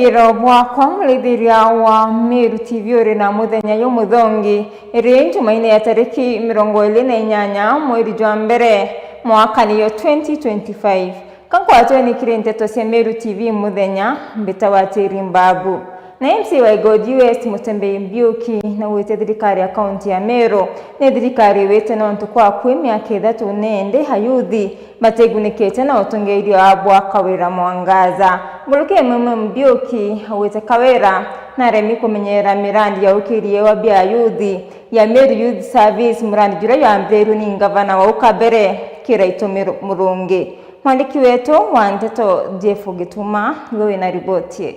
Iro bwakwa mulithiria wa Meru TV uri na muthenya y'umuthongi iri Jumaine ya tariki 28 mweri jwa mbere mwaka niyo 2025 kankwato ni kirenteto cia Meru TV muthenya mbita wa Tiri Mbabu na MC wa God US Mutembei Mbiuki na wete thirikari ya kaunti ya Meru ne thirikari wete na ntu kwa kwimya kethatu nende hayuthi mategunikete na utongeiri wa bwaka wira Mwangaza Mbuluke Mbiuki wete kawera na remi kumenyera mirandi ya ukirie wa bia yuthi ya Meru Youth Service murandi jura ya Mberu ni ngavana wa Ukabere Kiraito Murungi. Mwandiki wetu wa Nteto Jeff Gituma wewe na ripoti.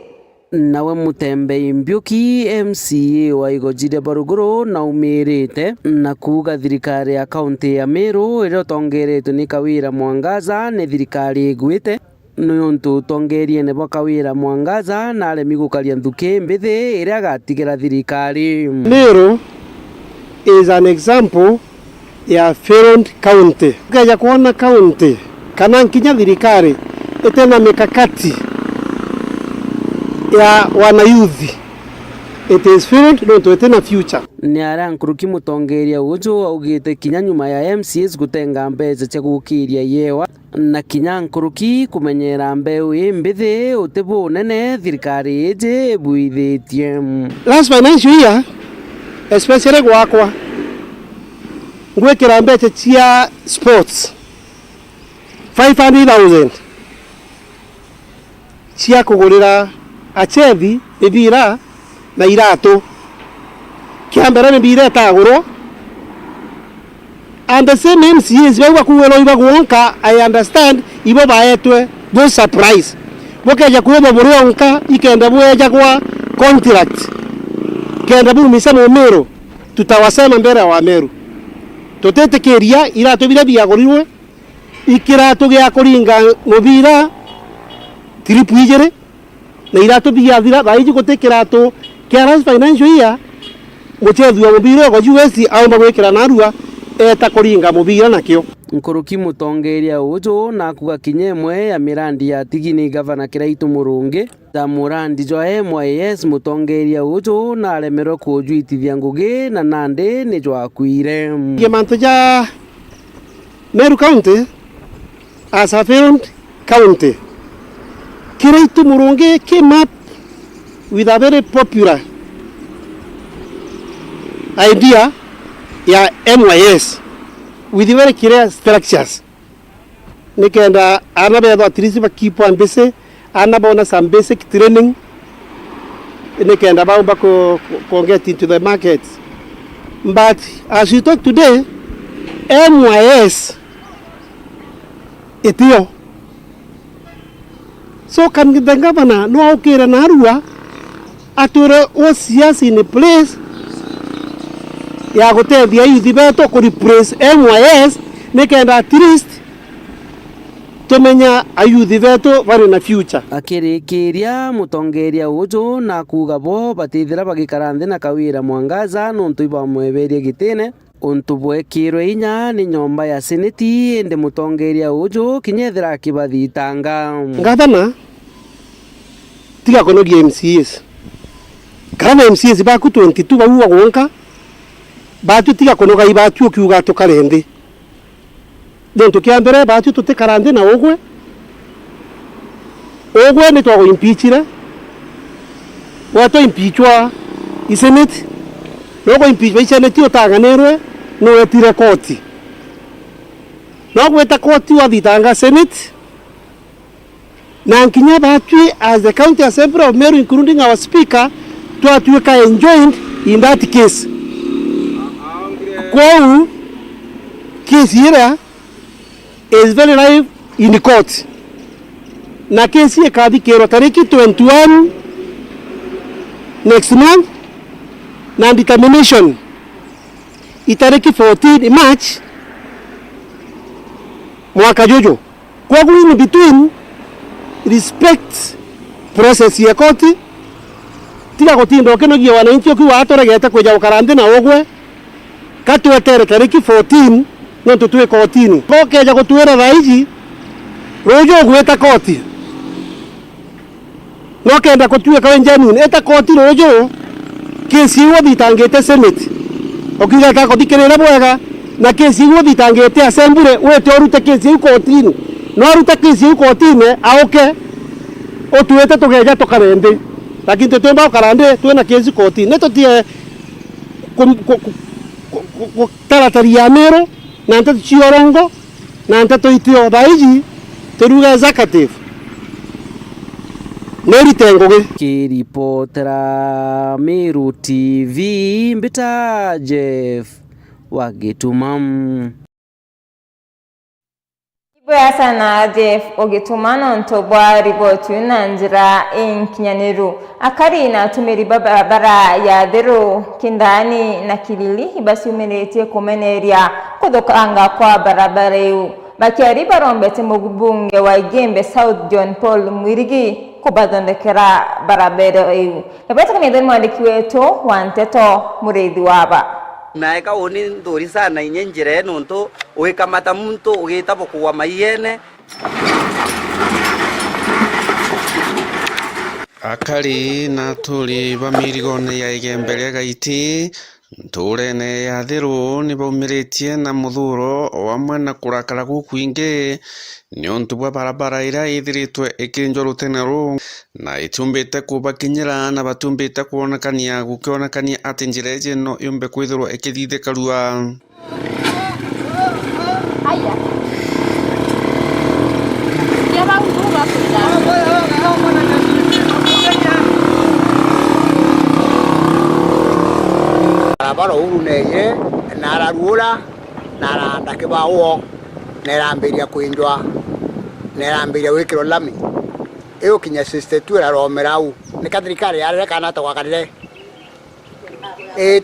Nawe Mutembei Mbiuki MCA wa Igojire Baruguru na umirite na kuga thirikari ya kaunti ya Meru iro tongeretwe ni Kawira Mwangaza ni thirikari igwite nuntu tongerie ne Kawira Mwangaza na aremi gukaria nthuki mbithi iria gatigira thirikari. Meru is an example ya failed county. Kaja kuona county kana nkinya thirikari itena mikakati ya wana youth, it is failed no to itena future. Ni ara nkuruki mutongeria ujo augite kinya nyuma ya MCS gutenga mbeca cia gukiria yewa na kinya nkuruki kumenyera mbeu imbithi utibu nene thirikari ije buithitie. Last financial year especially gwakwa ngwekera mbeca cia sports 500,000 cia kugurira achethi mibira na iratu kiambere mibira etagurwo and the same MCs bagwa kuwelo ibagwonka. I understand ibo baetwe no surprise bokeja kuwebo burionka ikenda bweja kwa contract kenda bu misamo Meru tutawasema mbere wa Meru tutetekeria iratu bira biagorirwe ikiratu gya kuringa mubira tripwijere na iratu biathira baiji gutekiratu kia financial year muchethu wa mubira go US au magwekira narua eta kuringa mubira nakio. Nkuruki mutongeria ujo na kuga kinyemwe ya mirandi ya tigini gavana Kiraito Murungi ta murandi jwa MYS mutongeria ujo na alemero kujuitithia ngugi na nande ni jwa kwire gemanto ja Meru County as a failed county. Kiraito Murungi came up with a very popular idea ya MYS with very clear structures. Nikenda anabeba at least keep on basic, anabona some basic training. Nikenda baumba ko get into the market. But as we talk today, MYS itio. So can the governor no okera narua ature osias in a place ya gutethia youth beto ku replace MYS nikenda at least tumenya ayuthi beto bari na future. Akirikiria mutongeria ujo na kuga bo batithira bagikara nthi na Kawira Mwangaza nuntu ibamweberie gitine untu bwekirwe inya ni nyomba ya seneti ende mutongeria ujo kinyethira kibathitanga ngavana tiga konogia MCS kana MCS ba ku 22 bawa gwonka batu tiga konoga ibatu ukiuga tukarendi donto kiambere batu tutekarande na ogwe ni twago impeachira wato impeachwa iseneti nogo impeachwa iseneti otaganirwe no etire koti nogo eta koti wathitanga seneti na nkinya batu as the county assembly of Meru including our speaker twatuika enjoined in that case. Kwa case here is very live in the court. Na case here kadi kero tariki 21 next month na determination itariki 14 March mwaka jojo. Kwa in between respect process ya court tiga gotindo kenogia wananchi okiwa atoregete kweja ukarande na ogwe katuetere tariki 14 no tutue kotini kokeja gutuera raiji rojo gweta koti no kenda kutuika wenjanuni eta koti rojo kesi wo thitangite senate okiga ka kuthikirira bwega na kesi wo thitangite assembly wete orute kesi kotini no arute kesi kotini aoke otuete tugeja tukarende lakini tutemba ukarande tuena kesi kotini netotie taratari ya Meru na nteto chiorongo na nteto itio daiji turuga executive Neri tengoge kiripotera Meru TV mbita Jeff Wagitumam Bwa sana Jeff Ogitumano ntobwa riboti na njira inkinyaniru akari na tumeri barabara ya Thero Kindani na Kilili ibasi umenetie kumeneria kudokanga kwa barabara yu bakiari barombete mugubunge wa Igembe South John Paul Mwirigi kubadondekera barabara yu nabata kamedani mwandiki wetu wa Nteto Mureithi waba naeka oni ndori sana inyenjire nonto uikamata muntu ugitabo kuwa maiyene akari na turi bamirigone ya Igembe gaiti nturene ya Thero ni baumiritie na muthuro wamwe na kurakara gukwingi niontu bwa barabara ira ithiritwe ikinjwa rutenero na itumbite kubakinyira na batumbite kuonekania gukionekania ati njira ije no yumbe kwithirwa ikithithikarua aya yaba nguga barabara uru neye nararura naranda kibawo nerambiria kwindwa nerambiria wikiro lami iyo kinya sister tu era romerau ni kathirikari yarere kana ta wakarire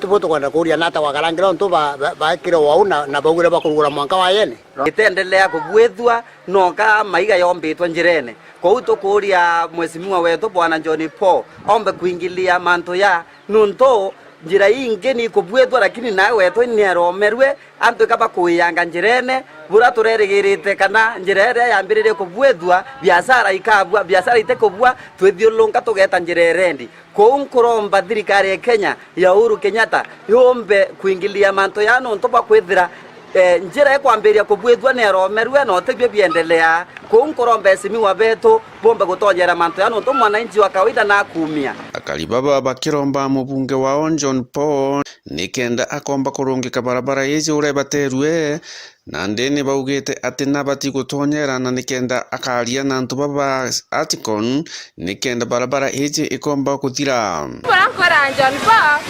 tupoto kwenda kuria nata wakarangira nto ba kiro wau na bagure bakurugura mwanka wa yene itendelea kubwethwa noka maiga yombitwa njirene kwa uto kuria mheshimiwa wetu bwana John Paul ombe kuingilia manto ya nunto njira inge ni kubwethwa lakini nawe wetu ni aromerwe antu kaba kuyanga njirene bura tureregirite kana njirere yambirire kubwethwa biashara ikabwa biashara itekobwa twethiolonga tugeta njirerendi ko nkuromba thirikari ya Kenya ya Uhuru Kenyatta yombe kuingilia manto ya nonto ba kwethira njira ekwambiria kubwethwa ni aromerwe no tebye biendelea ko nkuromba esimiwa betu bombe gutonyera manto ya nonto mwananchi wa kawaida na kumia akari baba bakiromba mubunge wao John Paul nikenda akomba kurungika barabara ije urebaterwe na ndeni baugite ati nabati gutonyera na nikenda akaria na ntu baba Aticon nikenda barabara ije ikomba kuthira barakora John Paul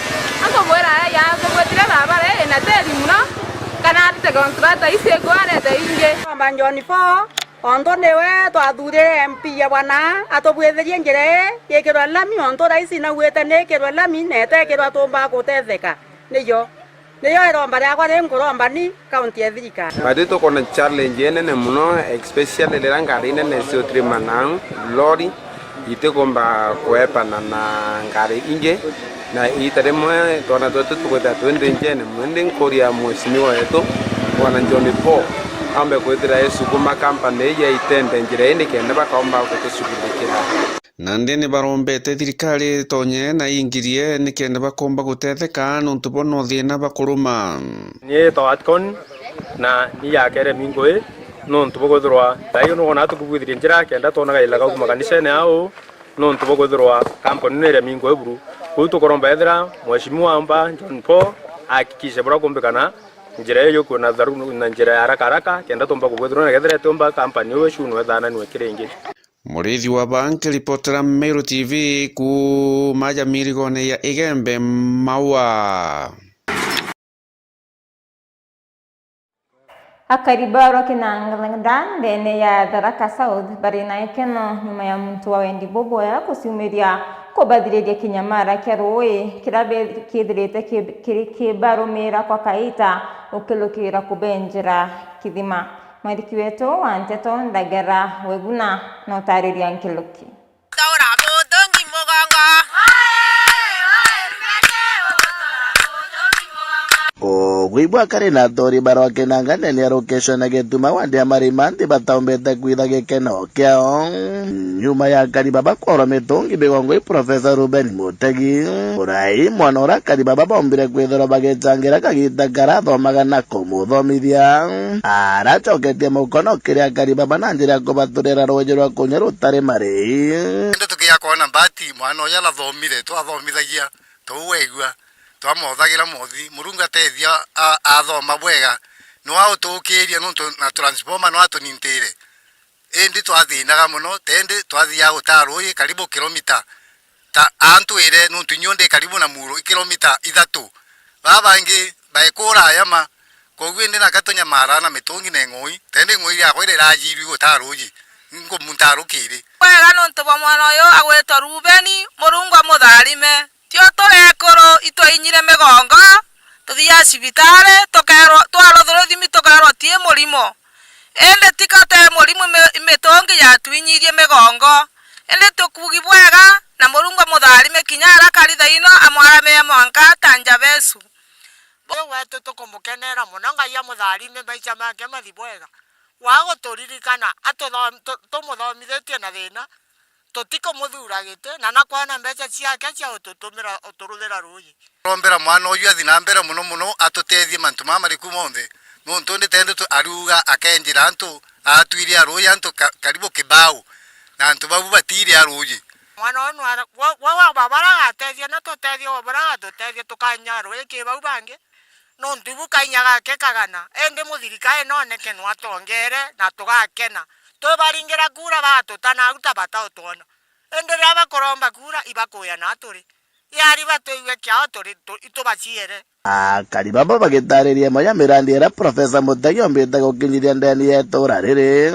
akobora ya kubwetira barabara na teri muno kana ate kontrata ise gware ta inge amba John Paul ondo newe twathure MP ya bwana atobwetherie njire yekirwa lami ondo raisi na gwete nekirwa lami netekirwa tumba gutetheka niyo eromba yakwa nkuromba ni county ya Thika badito kona challenge nene muno especially le ngari nene sio trimanang lori ite komba kuepana na ngari inge na itaremo tona toto tukweta twende njene mwende koria mheshimiwa wetu bwana John Paul ambe kwethira Yesu kuma kampani ya itende njira indi kenda bakaomba kutushughulikia nandeni barombete thirikari tonye na ingirie nikenda bakomba gutetheka nontu bono thina bakuruma ni to Aticon na ni yakere mingwe nontu bogothirwa tayo no na tukubwithirie njira kenda tonaga ilaga kuma kanisa ne ao nontu bogothirwa kampani ne mingwe buru kuto koromba ethira mheshimiwa amba John Paul akikishe bora kumbekana njira yo kuna dharu na njira haraka kenda tomba kubwethirwa ngethira tomba kampani yo shuno ethana ni wekirengi Mureithi wa banki ripotera Meru TV ku maja mirigone ya Igembe Maua akaribaro kinanganda ndene ya Tharaka South barina ikeno nyuma ya muntu wa Wendi Bobo ya kusiumiria kubadhiria kinyamara kia roi kirabe kithirite kibarumira kwa kaita ukilukira kubenjera kithima mwandiki wetu wa Nteto Ndagera Weguna na utariria nkiluki Ogwibwa kare na tori baroke nangane ni location na getuma wande amarimanti bataombete kwitha gikeno kiao nyuma ya Karibaba kwora mitungi bigongoi Professor Ruben Mutegi urai mwana ura Karibaba bombire kwithira bagichangira kagita karathomaga na kumuthomithia arachoketie mukono kiria Karibaba na njira kubaturira rũũnjĩ rwa kunya rutari mari ende tukia kona mbati mwana oya lathomire twathomithagia tuwegua twamothagira mothi Murungu atethia athoma bwega no autukiria no na transformer no atunintire endi twathinaga muno tende twathia gutaruye karibu kilomita ta antwire no tunyonde karibu na muro kilomita 3 baba ingi baikura yama kogwinde na katonya mara na mitungi na ngoi tende ngoi ya kwire rajiri gutaruye ngo muntarukire wega no ntuba mwana yo agwetwa Rubeni Murungu amutharime tio turekoro itwainyire migongo tuthia cibitare twaro thimi tukarwo tie murimo ende tikate murimo mitongi ya twinyirie migongo ende tukugi bwega na Murungu amutharime kinyara karitha ino amwarame mwanka tanja besu wetu tukumukenera muno Ngai amutharime maica make mathi bwega wago turirikana tumuthomithitie na thina tutiko muthuragite na nakwana mbeca ciake cia ututumira uturuthira ruyi rombera mwana uyu athi na mbere muno atutethie mantu mamariku monthe no ntundi tende tu aruga akenjira antu atwire aruyi antu karibu kibao na antu babu batire aruyi mwana onu wa babara atethie na tutethie babara tutethie tukanya ruyi kibao bange no ntubu kainyaga kekagana ende muthirikae noneke no atongere na tugakena tubaringira kura batutana aruta batautona enderea bakoromba kura ibakuya na turi yari batuiwe kyao turi itubaciere Karibaba bagitariria moya mirandi era Professor Mutegi ombite gukinyithia ndeni yetura riri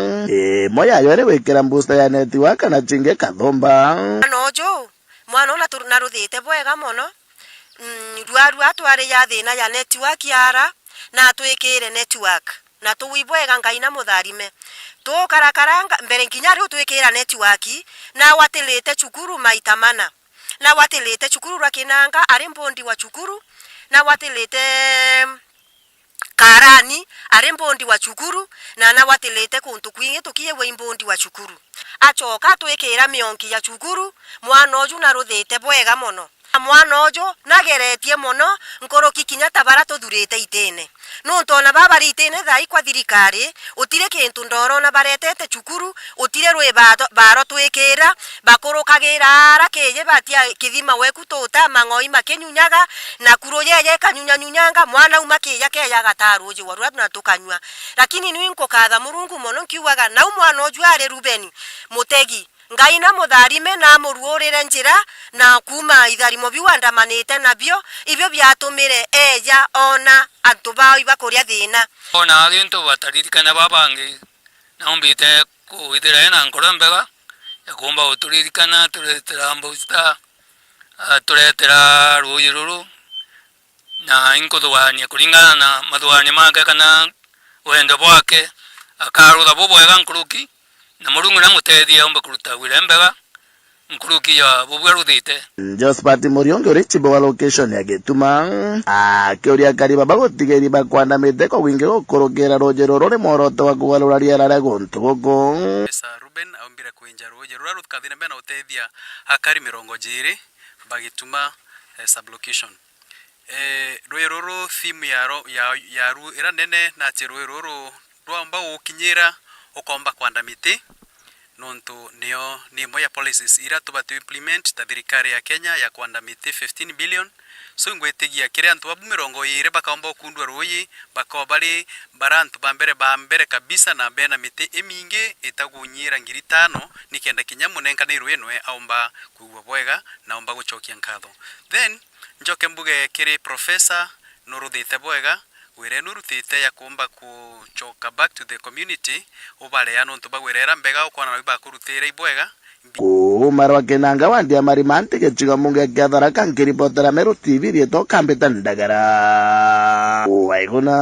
moya yore wikira booster ya network na chinge kathomba nojo mwana ona tunaruthite bwega muno rwaru atwari ya thina ya network yara na twikire network na tuwibwega Ngai na mutharime tukarakaranga mbere nginya riu twikira network na watilite chukuru maita mana na watilite chukuru rakinanga ari mbondi wa chukuru na watilite karani ari mbondi wa chukuru na watilite kuntu kwingi tukiye we mbondi wa chukuru achoka twikira mionki ya chukuru mwana oju na ruthite bwega muno mwana ojo nageretie muno nkoroki kinya tabara tuthurite itene no ntona baba ritene thai kwa thirikari utire kintu ndoro na baretete chukuru utire rwe baro twikira bakurukagira rakeje batia kithima weku tuta mangoi makenyunyaga na kuro yeye kanyunyanyanga mwana umakiya keya gataruji waru na tukanywa lakini ni nkokatha Murungu muno nkiugaga na mwana ojo ari Rubeni Mutegi Ngai na mutharime na muruurire njira na kuma itharimo biwandamanite nabio ibyo byatumire eja ona antu bao ibakuria thina ona alinto bataririkana babangi na umbite kuithira na nkorambega yakumba uturirikana turetera mbusta turetera ruyiruru na inkothwanya kuringana na mathwanya make kana wendo bwake akarutha bubwega nkuruki na Murungu na mutethia omba kuruta wira mbega nkuruki ya bubwe ruthite Josephat Muriongi uri chibo wa location ya Gituma akiuria Karibaba gutigeri bakwandamite ko wingi gukurukira rũũnjĩ rũrĩ muoroto wa kugarũra rĩera rĩa guntu guku Ruben aumbire kwenja rũũnjĩ rũrĩa rũtkathine mbere na uteithia akari 20 Bagituma sublocation rũũnjĩ rũrũ theme ya ru ira nene na rũũnjĩ rũrũ rwamba gukinyira ukomba kwandamite nonto ni moya policies ira tubatu implement ta thirikari ya Kenya ya kwandamite 15 billion so ngwetigia kire antu abu 20 bakaomba kundwa ruyi bakobali barantu bambere kabisa na bena mite eminge etagunyira 5,000 nikenda kinyamu nenka ni ruyenwe aomba kuwa bwega na omba guchokia nkatho then njoke mbuge kire Professor Noruthite bwega wire nurutite ya kumba kuchoka back to the community ubale ya nonto bagwirera mbega ukona biba kurutira ibwega kumarwa kenanga wandia marimante kechiga munge gathara kankiripotera Meru TV rieto kambeta ndagara waiguna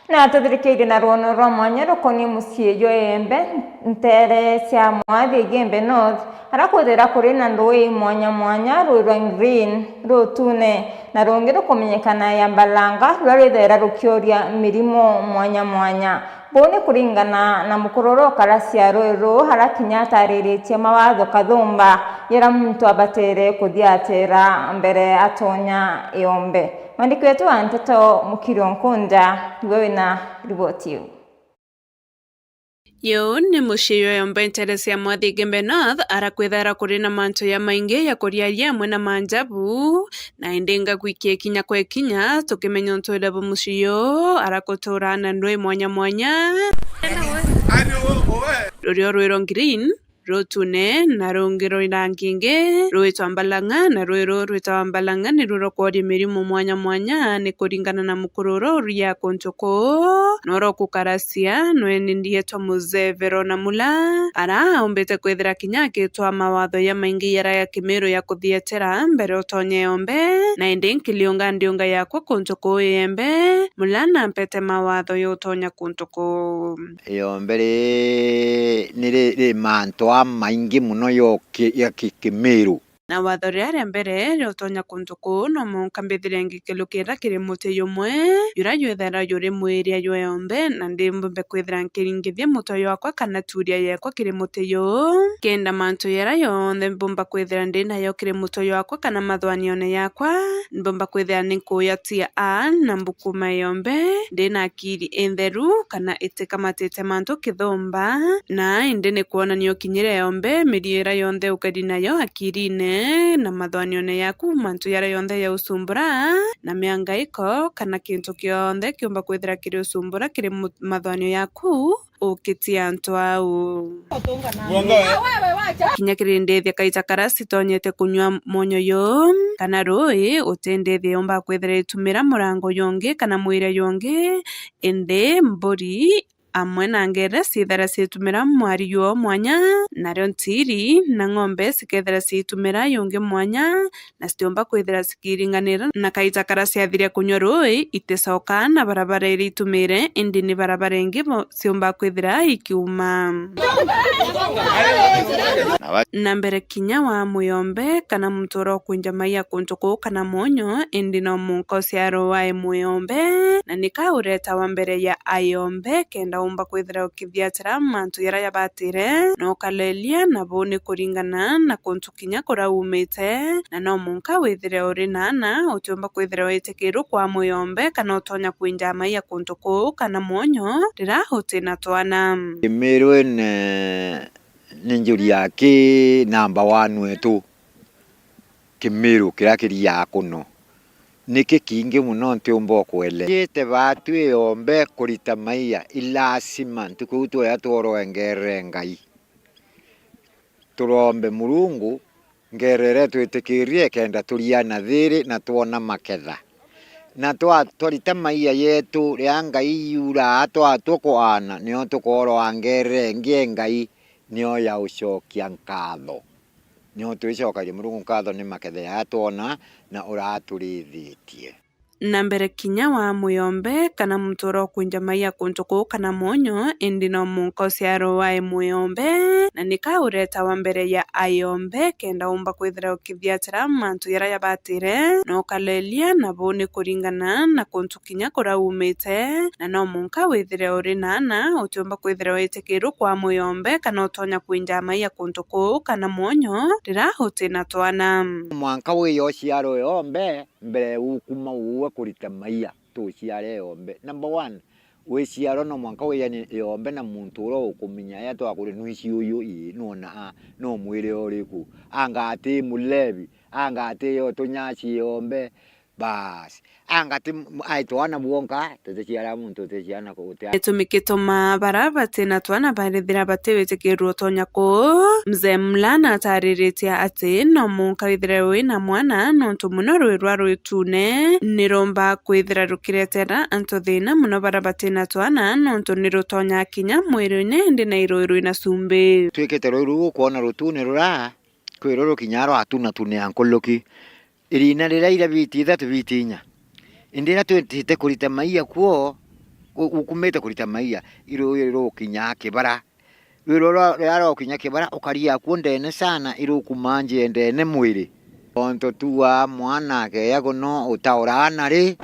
na atathirikire na ruono rwa mwanya rukoni muciĩ jwa Embe ntere cia mwathi Gembe North arakwithira kuri na ndui mwanya mwanya rwa green rutune na rungi rukumenyekana ya Mbalanga rwarithera rukioria mirimo mwanya mwanya bone kuringana na mukororo karacia rwero harakinya tariritie mawatho kathumba yera muntu abatere kuthiatera mbere atonya Iombe. Mwandiki wetu wa Nteto Mukiro Nkonda wewe na ripoti hiyo. Yo ni mushiyo Iombe ntere cia mwathi Gembe North arakwithara kuri na manto ya maingi ya kuriaria amwe na manjabu na endenga gwikia kinya kwa kinya tukimenya ntwira bu mushiyo arakotora na ndwe mwanya mwanya rurio rwero green rutune na rungiro iranginge rwitwa Mbalanga na rwero rwitwa Mbalanga ni rurokori mirimo mwanya mwanya ni kuringana na mukururo ria kontoko noro kukarasia nweni ndiye tomuze Verona Mula ara ombete kwethera kinyake twa mawatho ya maingi yara ya Kimero ya kuthietera mbere utonye Iombe na endengilionga ndionga yakwa kontoko Iembe Mulana mpete mawatho yo utonya kontoko Iombe ni manto maingi muno yo ya Kimero na watho ria mbere riotonya kontoko no munkambithire ngikilukira kiri muti yumwe yura yethera yuri mwiria yo Iombe na ndimbumbe kwithira nkiringithia mutoyo wakwa kana turia yakwa kiri muti yo kenda manto yara yonthe mbumba kwithira ndinayo kiri mutoyo wakwa kana mathwanione yakwa mbumba kwithira ninkuyatia na mbukuma Iombe ndina akiri entheru kana itikamatite manto kithumba na indi ni kuonanio kinyire Iombe miriera yonthe ukadi nayo akirine na mathwanione yaku mantu yara yonthe ya usumbura na miangaiko kana kintu kionthe kiumba kwithira kiri usumbura kiri mathwanio yaku ukitia ntwau kinya kiri ndethia kaita karasi tonyete kunywa monyo yo kana rui utendethia yomba kwithira itumira murango yongi kana mwire yongi ende mburi amwe na ngere cithara citumira mwari yo mwanya nario ntiri na ng'ombe cikethera citumira yungi mwanya na citiumba kwithira cikiringanira na kaita kara ciathiria kunywa rui iticoka na barabara iri itumire indi ni barabara ingi ciumba kwithira ikiuma na mbere kinya wa Muyombe kana mutoro kwinja maiya kontoko kana monyo indi no munko ciaro wa Muyombe na nikaureta wa mbere ya Iombe kenda umba kwithira ukithiatira mantu yara yabatire no kalelia na bone kuringana na kontu kinya kura umite na no munka withire uri nana utiumba kwithira witikiru kwa Muyombe kana utonya kwinja maiya kontoko kana monyo rira hote na twana Kimero ninjuri yake namba 1 wetu Kimero kirakiri yakuno niki kingi muno ntiumba kwele yete batu Iombe kurita maiya ilasima ntukutu ya toro engere ngai turombe Murungu ngerere twitikirie kenda tuliana thiri na tuona maketha na twarita maiya yetu ria ngai yura twatukoana nio tukoro angere ngai nio ya ucokia nkatho nio twicokagia Murungu nkatho ni maketha ya tuona na uraturithitie na mbere kinya wa Muyombe kana mutoro kwinja maiya kontoko kana monyo indi no munko ciaro wa Muyombe na nikaureta wa mbere ya Iombe kenda umba kwithira ukithiatira mantu yara yabatire no kalelia na bone kuringana na kontu kinya kura umite na no munka withire uri nana utiumba kwithira witikiru kwa Muyombe kana utonya kwinja maiya kontoko kana monyo rira hote na twana mwanka wiyo ciaro Iombe mbere ukuma uwe kurita maiya tu ciare Iombe number 1 we ciaro no mwanka we Iombe na muntu uro ukuminya ya twakuri nuici uyu nona no mwire uriku anga ati mulevi anga ati yo tunyaci Iombe basi anga ti aitwana buonka tuteciara muntu tuteciana kugutia etumikituma barabate na twana barithira batewetekerwo tonya ko mzee Mlana atariritia ati no munka withira wina mwana nontu muno rwirwa rwitune niromba kwithira rukiretera anto thina muno barabate na twana nontu nirutonya kinya mwirine ndi na iroiro na sumbe twikete rwiru kuona rutune rura kwiroro kinyaro atuna tune ankoloki irina rira ira biti 3 bitinya indira twetite kurita maiya kuo ukumite kurita maiya iro kinya kibara rero kinya kibara ukaria kuondene sana iro kumanje ndene mwiri onto tuwa mwana ke yagono utaorana ri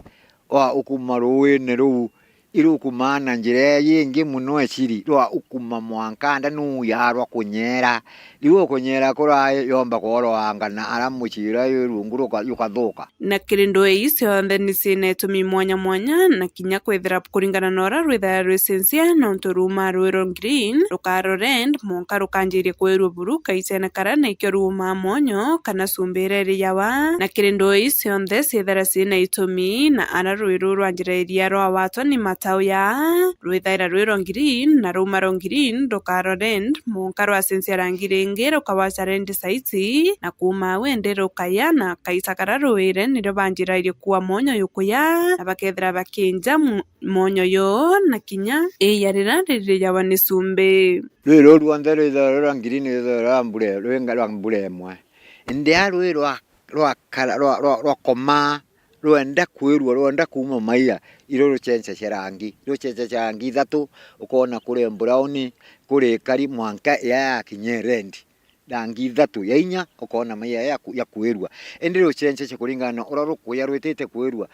wa ukumaruwe neru iro kumana njire yingi muno eciri rwa ukuma mwankanda nu yarwa kunyera riwo kunyera kora yomba koro angana aramuchira yurunguru yukathuka na kirindo icio nthe ni cine tumi mwanya mwanya na kinya kwethera kuringana nora rwitha rwesensia no nturuma rwero green rukaro rend monka rukanjirie kwerwo buru kaisena karana ikyo ruma monyo kana sumbere yawa na kirindo icio nthe cithera cine itumi na ara rwiro rwanjira iria rwa watwa ni matau ya rwithaira rwero green na ruma ro green rukaro rend monka rwasensia rangi ngero kawacha rend saiti na kuma wende rukaya na kaisakara rwire niro banjira irio kwa monyo yukuya abakethera bakinja monyo yo na kinya yarira yawa ni sumbe rwiro rwanda rwithaira green rwithaira mbure rwenga rwa mbure mwe ndia rwiro rwa koma rwenda kwirwa rwenda kuma maiya iro ruchencha charangi ithatu ukona kure brown kure kari mwanka ya kinyerendi rangi ithatu ya inya ukona maiya ya kwirwa endi ruchencha kuringana ora rukuya rwitete kwirwa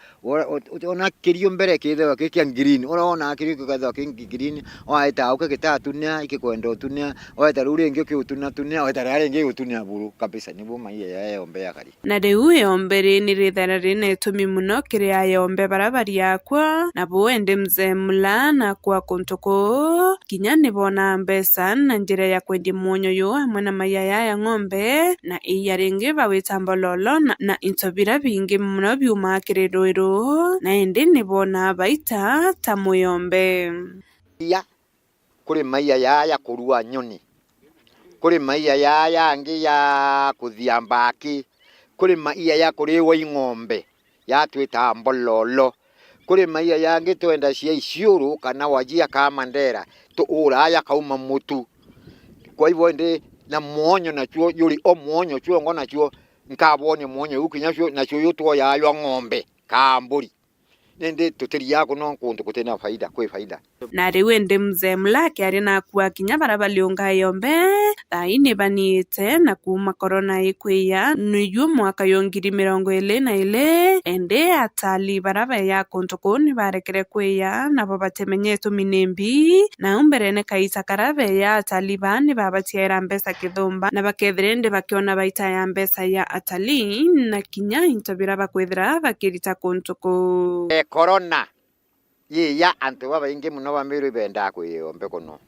ona kirio mbere kithe kikia green ona kirio kikatha kingi green oaita uke gitatu nya ikikwenda utunya oaita rurengi ukiutunya tunya oaita rarengi utunya buru kabisa nibo maiya ya yombe yakari na riu yombe ni rithara rine tumi muno kiria yombe barabari yakwa na buende mzemla na kwa kontoko kinya nibona mbesa na njira ya kwendi monyo yo hamwe na maiya ya ng'ombe na iyaringi bawitamba lolo na intobira bingi muno byuma kirero na ende nibona baita tamuyombe ya kuri maiya ya kurua nyoni kuri maiya ya ngi ya kuthia mbaki kuri maiya ya kuriwa ing'ombe ya twita mbololo kuri maiya ya ngi twenda cia iciuru kana wajia kama ndera tu uraya kauma mutu kwa hivyo ndi na mwonyo na chuo yuri o mwonyo chuo ngona chuo nkabone mwonyo ukinya chuo na chuo yuto ya ng'ombe kamburi nende tutiri yako no kuntu kutena faida kwe faida na riwe ndi mzemla kiari na kuwa kinya barabali unga yombe thaini banite na kuma corona ikwiya niyo mwaka yongiri 2021 ende atali baraba ya kontokoni barekere kwiya na babatemenyeto minembi na umberene kaisa karabe ya atali bani babatiera mbesa kithumba na bakethrende bakiona baita ya mbesa ya atali na kinya intobira bakwethra bakirita kontoko corona ya antu baingi muno bamiru benda kwiyombe kuno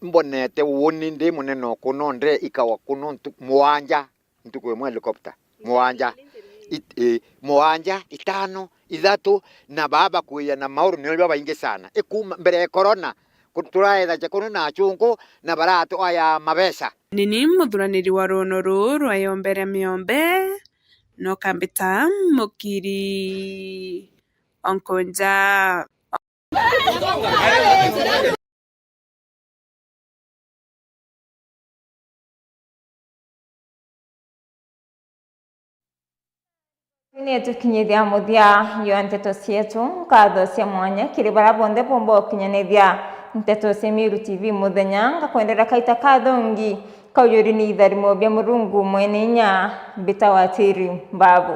mbonete woni ndi muneno kuno ndre ikawa kuno mwanja ntukwe mu helicopter mwanja itano ithatu na baba kuya na mauru ni baba ingi sana ikuma mbere ya corona kuturaetha chakono na chungu na baratu aya mabesa nini muthuraniri wa rono ruru ayombere miombe no kambita mukiri onkonja Ni tukinyithia muthia yo nteto cietu nkatho cia mwanya kiri bara bonde pombo kinyanithia nteto cia Miru TV muthenya ngakwendera kaita kathongi kauyuri ni itharimo bia Murungu mwene nya bita watiri babu